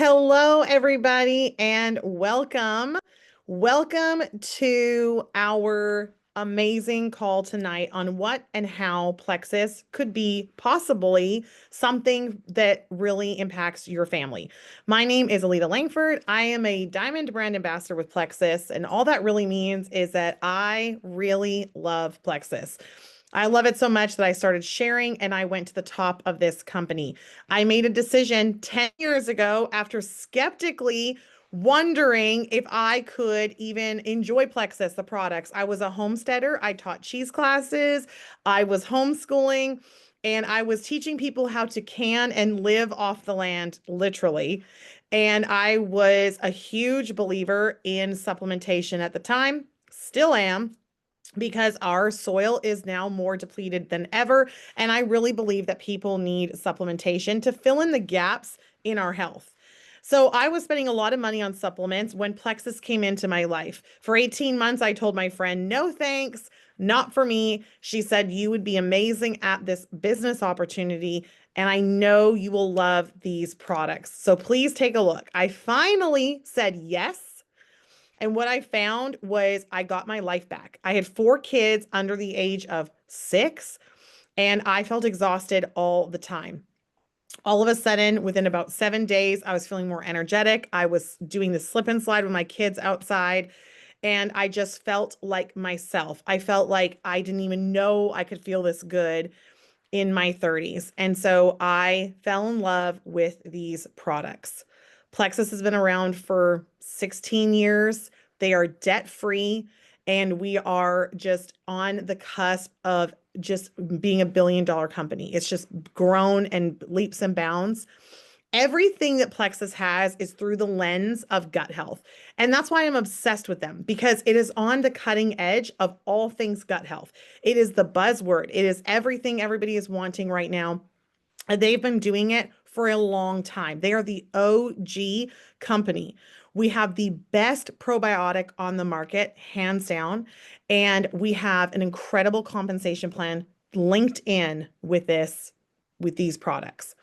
Hello, everybody, and welcome. Welcome to our amazing call tonight on what and how Plexus could be possibly something that really impacts your family. My name is Alita Langford. I am a Diamond brand ambassador with Plexus, and all that really means is that I really love Plexus. I love it so much that I started sharing and I went to the top of this company. I made a decision 10 years ago after skeptically wondering if I could even enjoy Plexus, the products. I was a homesteader. I taught cheese classes. I was homeschooling and I was teaching people how to can and live off the land, literally. And I was a huge believer in supplementation at the time, still am, because our soil is now more depleted than ever. And I really believe that people need supplementation to fill in the gaps in our health. So I was spending a lot of money on supplements when Plexus came into my life. For 18 months, I told my friend, no thanks, not for me. She said, you would be amazing at this business opportunity. And I know you will love these products. So please take a look. I finally said yes. And what I found was I got my life back. I had 4 kids under the age of 6, and I felt exhausted all the time. All of a sudden, within about 7 days, I was feeling more energetic. I was doing the slip and slide with my kids outside, and I just felt like myself. I felt like I didn't even know I could feel this good in my 30s. And so I fell in love with these products. Plexus has been around for 16 years. They are debt free, and we are just on the cusp of just being a $1 billion company. It's just grown and leaps and bounds. Everything that Plexus has is through the lens of gut health. And that's why I'm obsessed with them, because it is on the cutting edge of all things gut health. It is the buzzword. It is everything everybody is wanting right now. And they've been doing it for a long time. They are the OG company. We have the best probiotic on the market, hands down. And we have an incredible compensation plan linked in with these products.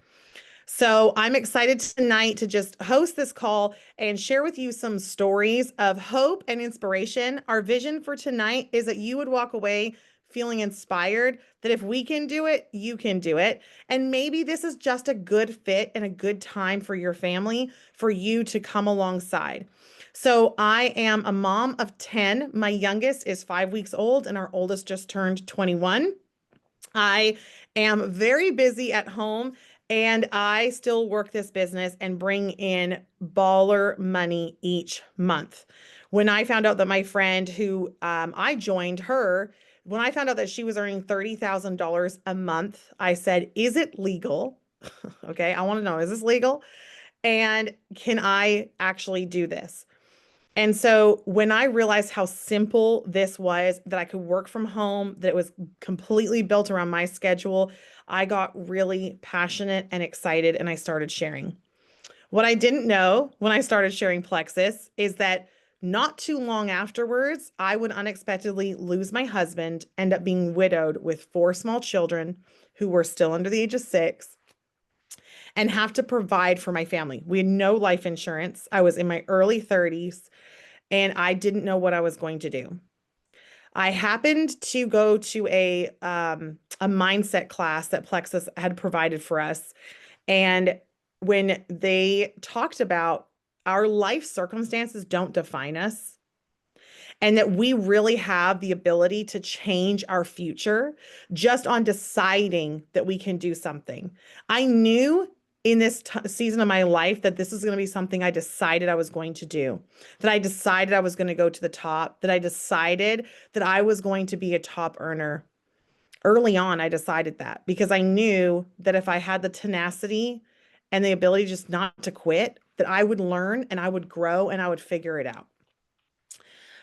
So I'm excited tonight to just host this call and share with you some stories of hope and inspiration. Our vision for tonight is that you would walk away feeling inspired that if we can do it, you can do it. And maybe this is just a good fit and a good time for your family, for you to come alongside. So I am a mom of 10. My youngest is 5 weeks old, and our oldest just turned 21. I am very busy at home, and I still work this business and bring in baller money each month. When I found out that my friend who I joined her, when I found out that she was earning $30,000 a month, I said, is it legal? Okay, I want to know, is this legal? And can I actually do this? And so when I realized how simple this was, that I could work from home, that it was completely built around my schedule, I got really passionate and excited, and I started sharing. What I didn't know when I started sharing Plexus is that not too long afterwards, I would unexpectedly lose my husband, end up being widowed with 4 small children who were still under the age of 6, and have to provide for my family. We had no life insurance. I was in my early 30s, and I didn't know what I was going to do. I happened to go to a mindset class that Plexus had provided for us. And when they talked about our life circumstances don't define us, and that we really have the ability to change our future just on deciding that we can do something. I knew in this season of my life that this is going to be something I decided I was going to do, that I decided I was going to go to the top, that I decided that I was going to be a top earner. Early on, I decided that because I knew that if I had the tenacity and the ability just not to quit, that I would learn and I would grow and I would figure it out.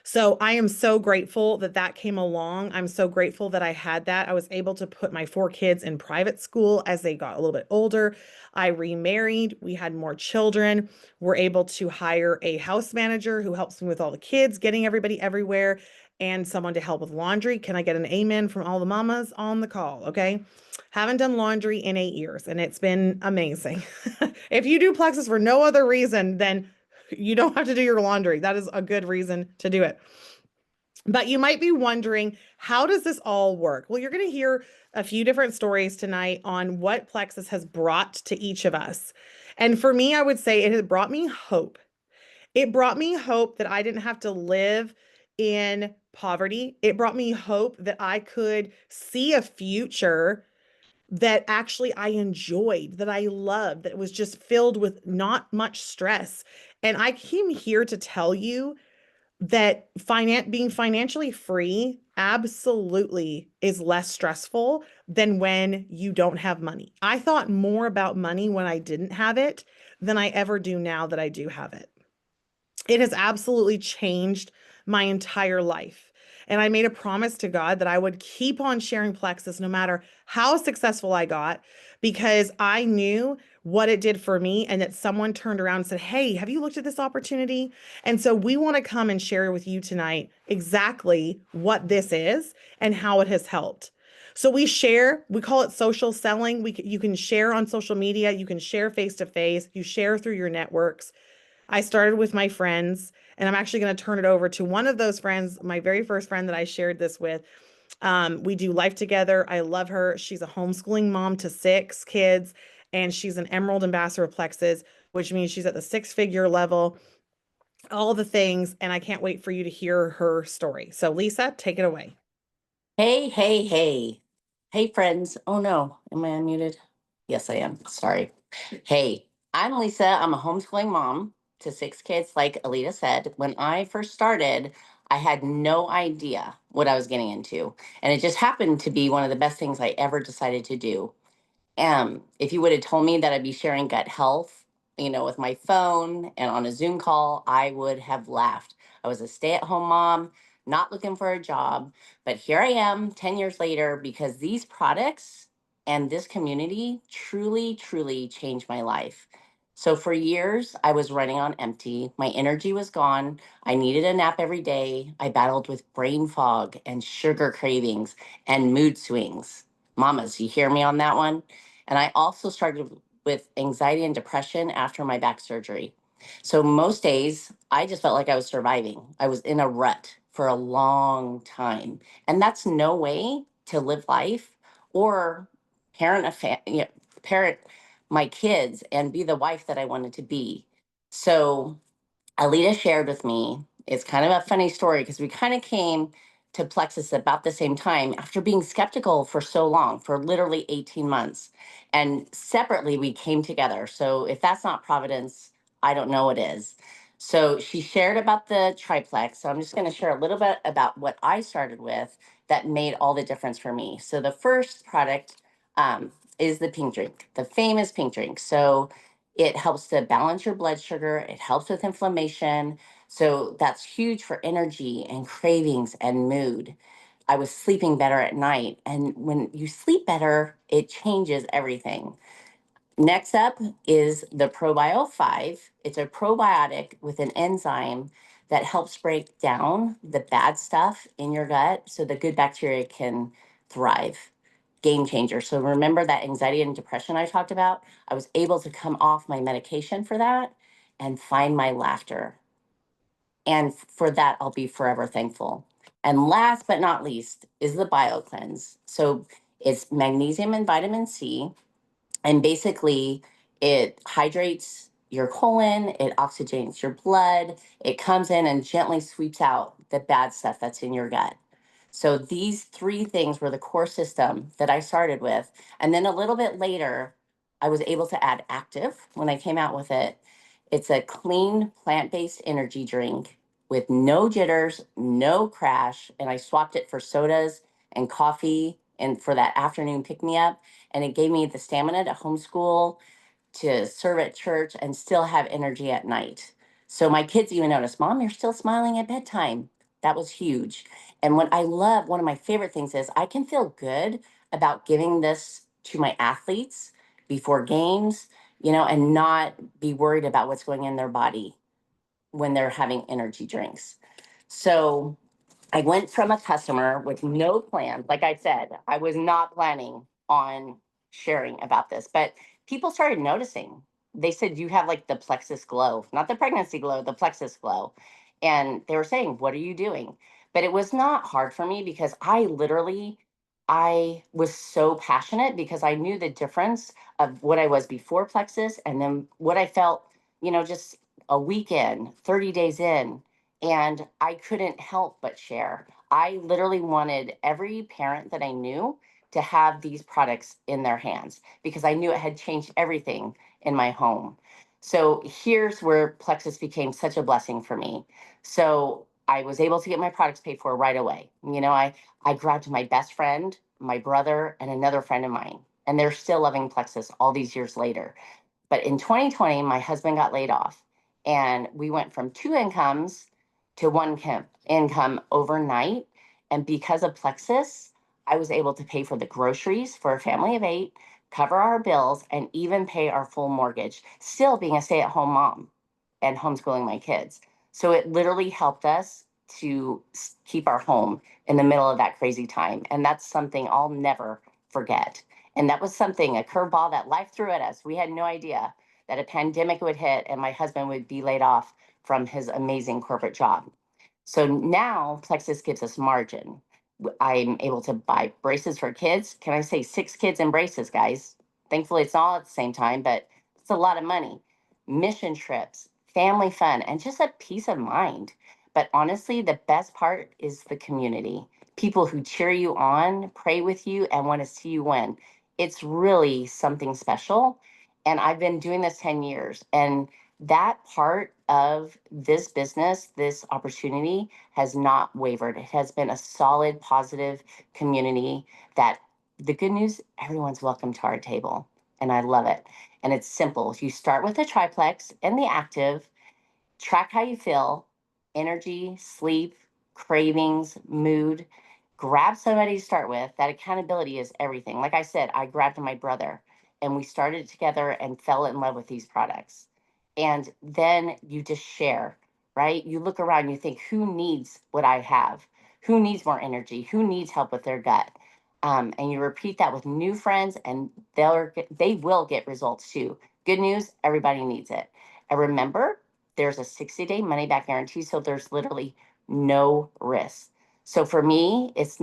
So I am so grateful that that came along. I'm so grateful that I had that. I was able to put my four kids in private school as they got a little bit older. I remarried. We had more children. We're able to hire a house manager who helps me with all the kids, getting everybody everywhere, and someone to help with laundry. Can I get an amen from all the mamas on the call? Okay. Haven't done laundry in 8 years, and it's been amazing. If you do Plexus for no other reason, then you don't have to do your laundry. That is a good reason to do it. But you might be wondering, how does this all work? Well, you're going to hear a few different stories tonight on what Plexus has brought to each of us. And for me, I would say it has brought me hope. It brought me hope that I didn't have to live in poverty. It brought me hope that I could see a future that actually I enjoyed, that I loved, that was just filled with not much stress. And I came here to tell you that being financially free absolutely is less stressful than when you don't have money. I thought more about money when I didn't have it than I ever do now that I do have it. It has absolutely changed my entire life. And I made a promise to God that I would keep on sharing Plexus no matter how successful I got, because I knew what it did for me and that someone turned around and said, "Hey, have you looked at this opportunity?" And so we want to come and share with you tonight exactly what this is and how it has helped. So we call it social selling. You can share on social media, you can share face to face, you share through your networks. I started with my friends, and I'm actually going to turn it over to one of those friends, my very first friend that I shared this with. We do life together. I love her. She's a homeschooling mom to 6 kids, and she's an Emerald Ambassador of Plexus, which means she's at the 6-figure level, all the things. And I can't wait for you to hear her story. So, Lisa, take it away. Hey, hey, hey. Hey, friends. Oh no, am I unmuted? Yes, I am. Sorry. Hey, I'm Lisa. I'm a homeschooling mom to 6 kids, like Alita said. When I first started, I had no idea what I was getting into. And it just happened to be one of the best things I ever decided to do. If you would have told me that I'd be sharing gut health, with my phone and on a Zoom call, I would have laughed. I was a stay-at-home mom, not looking for a job, but here I am 10 years later because these products and this community truly, truly changed my life. So for years, I was running on empty. My energy was gone. I needed a nap every day. I battled with brain fog and sugar cravings and mood swings. Mamas, you hear me on that one? And I also started with anxiety and depression after my back surgery. So most days, I just felt like I was surviving. I was in a rut for a long time. And that's no way to live life or parent parent my kids and be the wife that I wanted to be. So Alita shared with me, it's kind of a funny story because we kind of came to Plexus about the same time after being skeptical for so long, for literally 18 months. And separately, we came together. So if that's not Providence, I don't know what is. So she shared about the triplex. So I'm just going to share a little bit about what I started with that made all the difference for me. So the first product is the pink drink, the famous pink drink. So it helps to balance your blood sugar. It helps with inflammation. So that's huge for energy and cravings and mood. I was sleeping better at night. And when you sleep better, it changes everything. Next up is the Probio 5. It's a probiotic with an enzyme that helps break down the bad stuff in your gut so the good bacteria can thrive. Game changer. So remember that anxiety and depression I talked about? I was able to come off my medication for that and find my laughter. And for that, I'll be forever thankful. And last but not least is the Bio Cleanse. So it's magnesium and vitamin C, and basically, it hydrates your colon, it oxygenates your blood, it comes in and gently sweeps out the bad stuff that's in your gut. So these three things were the core system that I started with. And then a little bit later, I was able to add active when I came out with it. It's a clean plant-based energy drink with no jitters, no crash. And I swapped it for sodas and coffee and for that afternoon pick-me-up, and it gave me the stamina to homeschool, to serve at church, and still have energy at night. So my kids even noticed, Mom, you're still smiling at bedtime. That was huge. And what I love, one of my favorite things is I can feel good about giving this to my athletes before games, and not be worried about what's going in their body when they're having energy drinks. So I went from a customer with no plan. Like I said, I was not planning on sharing about this, but people started noticing. They said, you have like the plexus glow, not the pregnancy glow, the plexus glow. And they were saying, what are you doing? But it was not hard for me because I was so passionate because I knew the difference of what I was before plexus and then what I felt, just a week in, 30 days in, and I couldn't help but share. I literally wanted every parent that I knew to have these products in their hands because I knew it had changed everything in my home. So here's where Plexus became such a blessing for me. So I was able to get my products paid for right away. I grabbed my best friend, my brother, and another friend of mine, and they're still loving Plexus all these years later. But in 2020, my husband got laid off, and we went from two incomes to one income overnight. And because of Plexus, I was able to pay for the groceries for a family of 8, cover our bills, and even pay our full mortgage, still being a stay at home mom and homeschooling my kids. So it literally helped us to keep our home in the middle of that crazy time. And that's something I'll never forget. And that was something, a curveball that life threw at us. We had no idea that a pandemic would hit and my husband would be laid off from his amazing corporate job. So now Plexus gives us margin. I'm able to buy braces for kids. Can I say 6 kids in braces, guys? Thankfully, it's all at the same time, but it's a lot of money. Mission trips, family fun, and just a peace of mind. But honestly, the best part is the community. People who cheer you on, pray with you, and want to see you win. It's really something special. And I've been doing this 10 years. And that part of this business, this opportunity has not wavered. It has been a solid, positive community that the good news, everyone's welcome to our table. And I love it. And it's simple. You start with the triplex and the active, track how you feel, energy, sleep, cravings, mood. Grab somebody to start with. That accountability is everything. Like I said, I grabbed my brother and we started together and fell in love with these products. And then you just share, right? You look around, you think, who needs what I have? Who needs more energy? Who needs help with their gut? And you repeat that with new friends, and they will get results too. Good news, everybody needs it. And remember, there's a 60-day money back guarantee, so there's literally no risk. So for me, it's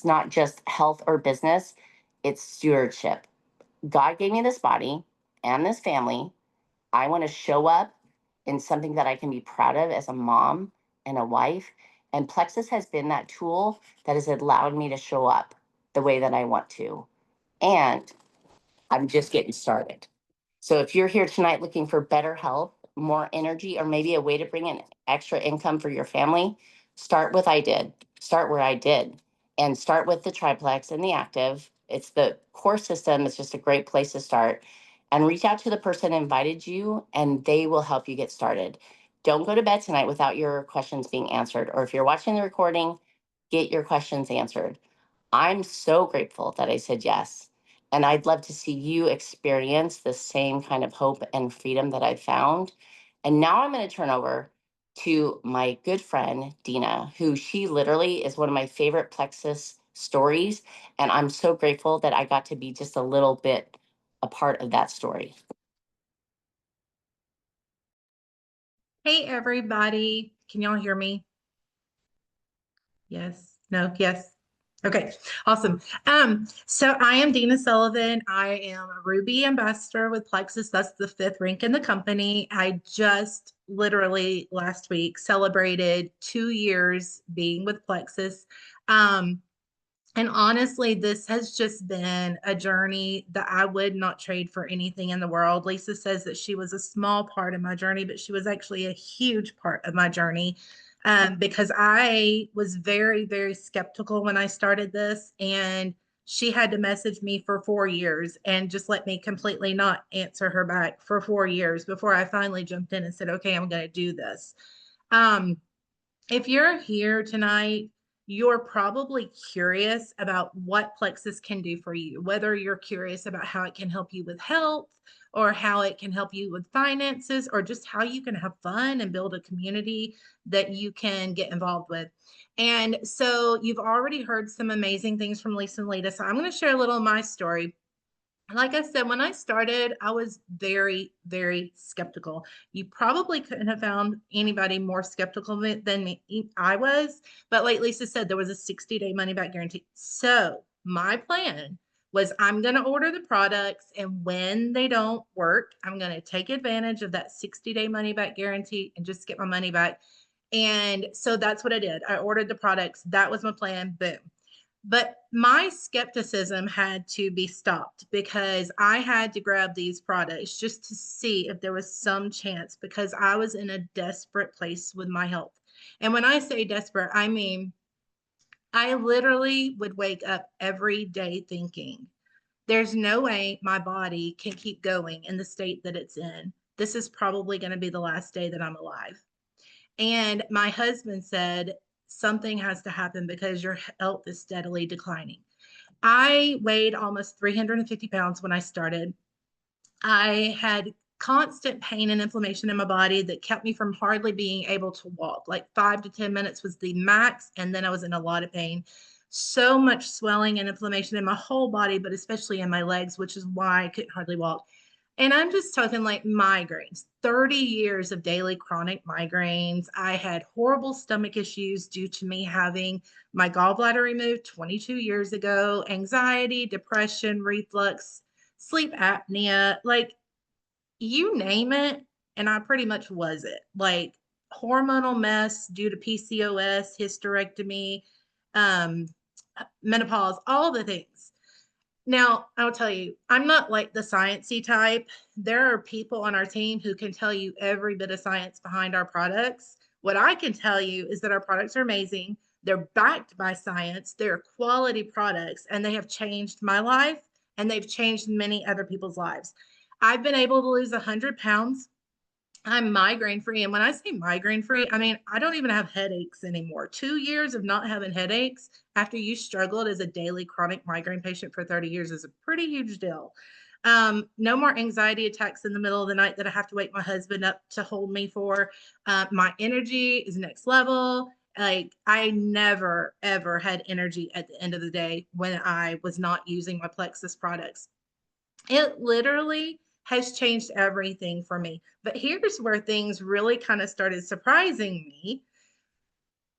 not just health or business, it's stewardship. God gave me this body and this family. I want to show up in something that I can be proud of as a mom and a wife. And Plexus has been that tool that has allowed me to show up the way that I want to. And I'm just getting started. So if you're here tonight looking for better health, more energy, or maybe a way to bring in extra income for your family, start with I did. Start where I did. And start with the triplex and the active. It's the core system. It's just a great place to start. And reach out to the person that invited you, and they will help you get started. Don't go to bed tonight without your questions being answered. Or if you're watching the recording, get your questions answered. I'm so grateful that I said yes. And I'd love to see you experience the same kind of hope and freedom that I found. And now I'm going to turn over to my good friend, Deana, who she literally is one of my favorite Plexus stories. And I'm so grateful that I got to be just a little bit a part of that story. Hey, everybody. Can y'all hear me? Yes. No. Yes. Okay. Awesome. So I am Deana Sullivan. I am a Ruby ambassador with Plexus. That's the 5th rank in the company. I just literally last week celebrated 2 years being with Plexus. And honestly, this has just been a journey that I would not trade for anything in the world. Lisa says that she was a small part of my journey, but she was actually a huge part of my journey, because I was very, very skeptical when I started this. And she had to message me for 4 years and just let me completely not answer her back for 4 years before I finally jumped in and said, okay, I'm going to do this. Um, If you're here tonight, you're probably curious about what Plexus can do for you, whether you're curious about how it can help you with health or how it can help you with finances or just how you can have fun and build a community that you can get involved with. And so you've already heard some amazing things from Lisa and Lita. So I'm going to share a little of my story. Like I said, when I started, I was very, very skeptical. You probably couldn't have found anybody more skeptical than me. I was, but like Lisa said, there was a 60-day money back guarantee. So my plan was I'm going to order the products, and when they don't work, I'm going to take advantage of that 60-day money back guarantee and just get my money back. And so that's what I did. I ordered the products. That was my plan. Boom. But my skepticism had to be stopped because I had to grab these products just to see if there was some chance, because I was in a desperate place with my health. And when I say desperate, I mean, I literally would wake up every day thinking, there's no way my body can keep going in the state that it's in. This is probably going to be the last day that I'm alive. And my husband said, something has to happen because your health is steadily declining. I weighed almost 350 pounds when I started. I had constant pain and inflammation in my body that kept me from hardly being able to walk. Like 5 to 10 minutes was the max. And then I was in a lot of pain. So much swelling and inflammation in my whole body, but especially in my legs, which is why I couldn't hardly walk. And I'm just talking like migraines, 30 years of daily chronic migraines. I had horrible stomach issues due to me having my gallbladder removed 22 years ago, anxiety, depression, reflux, sleep apnea, like you name it. And I pretty much was it. Like hormonal mess due to PCOS, hysterectomy, um, menopause, all the things. Now, I'll tell you, I'm not like the sciencey type. There are people on our team who can tell you every bit of science behind our products. What I can tell you is that our products are amazing. They're backed by science. They're quality products, and they have changed my life, and they've changed many other people's lives. I've been able to lose 100 pounds. I'm migraine free. And when I say migraine free, I mean, I don't even have headaches anymore. 2 years of not having headaches after you struggled as a daily chronic migraine patient for 30 years is a pretty huge deal. No more anxiety attacks in the middle of the night that I have to wake my husband up to hold me for. My energy is next level. Like I never, ever had energy at the end of the day when I was not using my Plexus products. It literally has changed everything for me. But here's where things really kind of started surprising me.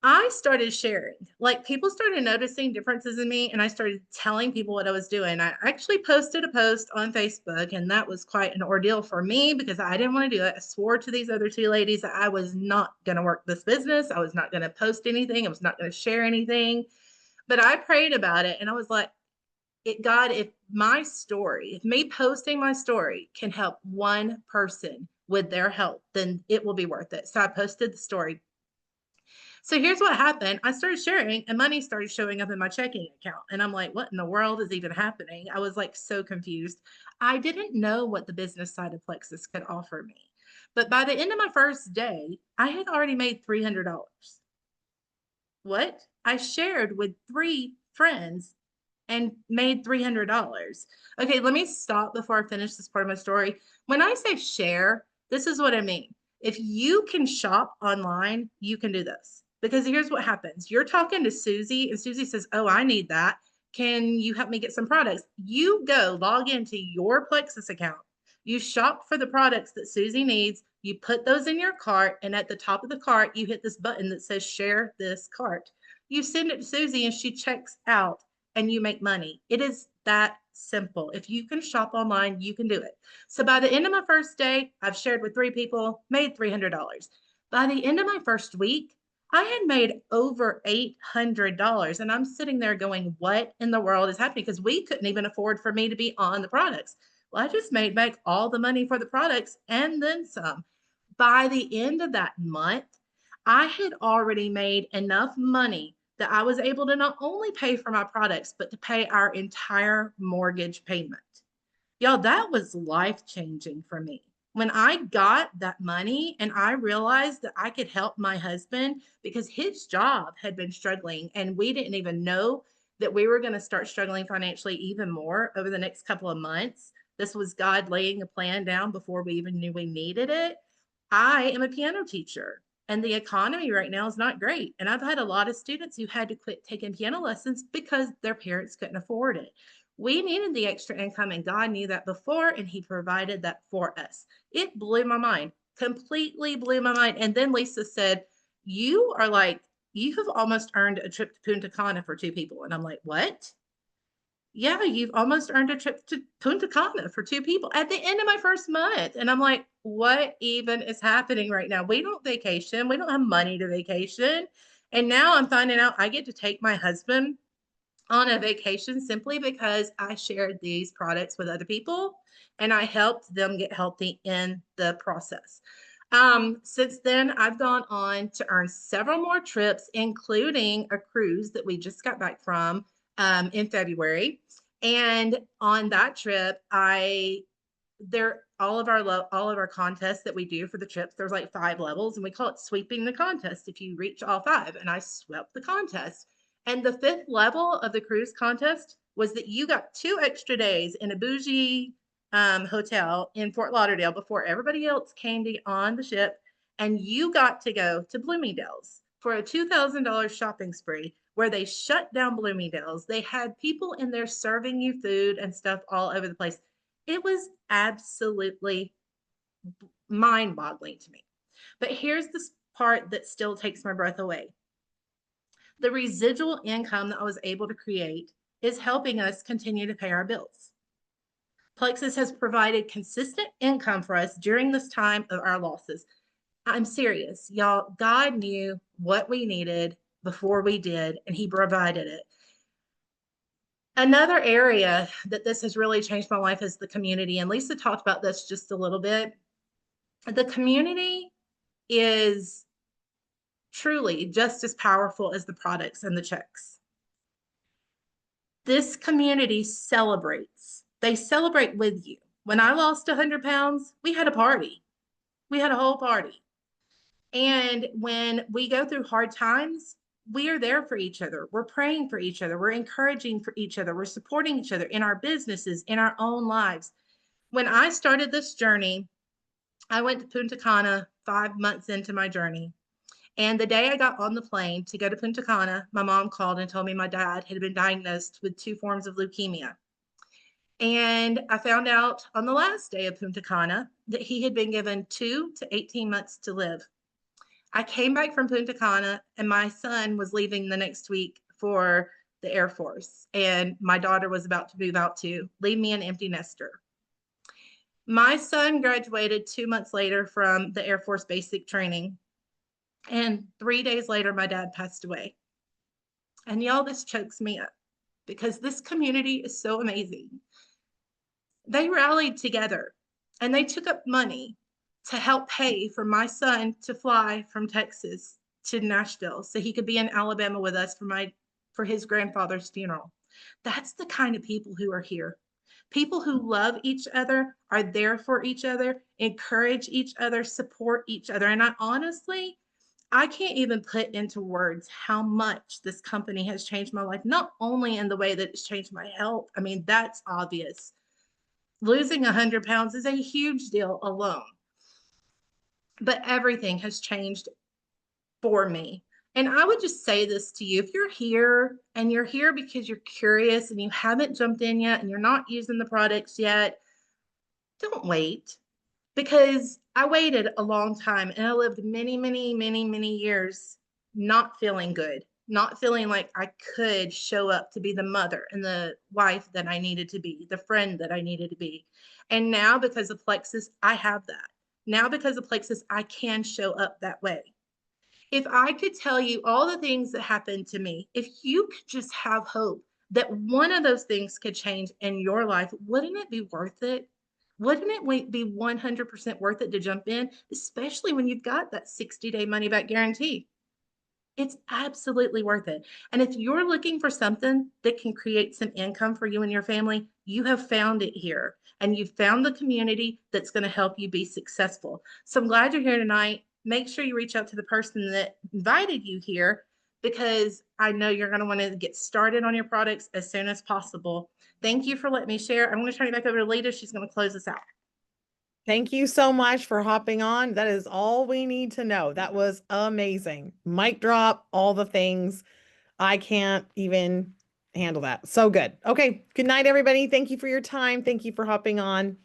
I started sharing, like people started noticing differences in me, and I started telling people what I was doing. I actually posted a post on Facebook, and that was quite an ordeal for me because I didn't want to do it. I swore to these other two ladies that I was not going to work this business. I was not going to post anything. I was not going to share anything. But I prayed about it, and I was like, God, if my story, if me posting my story can help one person with their health, then it will be worth it. So I posted the story. So here's what happened. I started sharing and money started showing up in my checking account. And I'm like, what in the world is even happening? I was like so confused. I didn't know what the business side of Plexus could offer me. But by the end of my first day, I had already made $300. What? I shared with 3 friends and made $300. Okay, let me stop before I finish this part of my story. When I say share, this is what I mean. If you can shop online, you can do this. Because here's what happens. You're talking to Susie, and Susie says, oh, I need that. Can you help me get some products? You go log into your Plexus account. You shop for the products that Susie needs. You put those in your cart, and at the top of the cart, you hit this button that says share this cart. You send it to Susie, and she checks out and you make money. It is that simple. If you can shop online, you can do it. So by the end of my first day, I've shared with 3 people, made $300. By the end of my first week, I had made over $800. And I'm sitting there going, what in the world is happening? Because we couldn't even afford for me to be on the products. Well, I just made back all the money for the products and then some. By the end of that month, I had already made enough money that I was able to not only pay for my products, but to pay our entire mortgage payment. Y'all, that was life changing for me. When I got that money and I realized that I could help my husband because his job had been struggling and we didn't even know that we were going to start struggling financially even more over the next couple of months. This was God laying a plan down before we even knew we needed it. I am a piano teacher and the economy right now is not great. And I've had a lot of students who had to quit taking piano lessons because their parents couldn't afford it. We needed the extra income and God knew that before and he provided that for us. It blew my mind, completely blew my mind. And then Lisa said, you are like, you have almost earned a trip to Punta Cana for two people. And I'm like, what? Yeah, you've almost earned a trip to Punta Cana for two people at the end of my first month. And I'm like, what even is happening right now? We don't vacation. We don't have money to vacation. And now I'm finding out I get to take my husband on a vacation simply because I shared these products with other people and I helped them get healthy in the process. Since then, I've gone on to earn several more trips, including a cruise that we just got back from in February. And on that trip, all of our contests that we do for the trips, there's like 5 levels and we call it sweeping the contest if you reach all 5, and I swept the contest. And the 5th level of the cruise contest was that you got 2 extra days in a bougie hotel in Fort Lauderdale before everybody else came to on the ship, and you got to go to Bloomingdale's for a $2,000 shopping spree where they shut down Bloomingdale's. They had people in there serving you food and stuff all over the place. It was absolutely mind boggling to me. But here's this part that still takes my breath away. The residual income that I was able to create is helping us continue to pay our bills. Plexus has provided consistent income for us during this time of our losses. I'm serious, y'all. God knew what we needed before we did, and he provided it. Another area that this has really changed my life is the community. And Lisa talked about this just a little bit. The community is truly just as powerful as the products and the checks. This community celebrates. They celebrate with you. When I lost 100 pounds, we had a party. We had a whole party. And when we go through hard times, we are there for each other. We're praying for each other. We're encouraging for each other. We're supporting each other in our businesses, in our own lives. When I started this journey, I went to Punta Cana 5 months into my journey. And the day I got on the plane to go to Punta Cana, my mom called and told me my dad had been diagnosed with 2 forms of leukemia. And I found out on the last day of Punta Cana that he had been given 2 to 18 months to live. I came back from Punta Cana and my son was leaving the next week for the Air Force. And my daughter was about to move out to leave me an empty nester. My son graduated 2 months later from the Air Force basic training. And 3 days later, my dad passed away. And y'all, this chokes me up because this community is so amazing. They rallied together and they took up money to help pay for my son to fly from Texas to Nashville so he could be in Alabama with us for his grandfather's funeral. That's the kind of people who are here. People who love each other, are there for each other, encourage each other, support each other. And I can't even put into words how much this company has changed my life, not only in the way that it's changed my health. I mean, that's obvious. Losing 100 pounds is a huge deal alone. But everything has changed for me. And I would just say this to you. If you're here and you're here because you're curious and you haven't jumped in yet and you're not using the products yet, don't wait. Because I waited a long time and I lived many, many, many, many years not feeling good, not feeling like I could show up to be the mother and the wife that I needed to be, the friend that I needed to be. And now because of Plexus, I have that. Now because of Plexus, I can show up that way. If I could tell you all the things that happened to me, if you could just have hope that one of those things could change in your life, wouldn't it be worth it? Wouldn't it be 100% worth it to jump in, especially when you've got that 60-day money back guarantee? It's absolutely worth it. And if you're looking for something that can create some income for you and your family, you have found it here. And you've found the community that's going to help you be successful. So I'm glad you're here tonight. Make sure you reach out to the person that invited you here because I know you're going to want to get started on your products as soon as possible. Thank you for letting me share. I'm going to turn it back over to Lita. She's going to close us out. Thank you so much for hopping on. That is all we need to know. That was amazing. Mic drop, all the things. I can't even handle that. So good. Okay. Good night, everybody. Thank you for your time. Thank you for hopping on.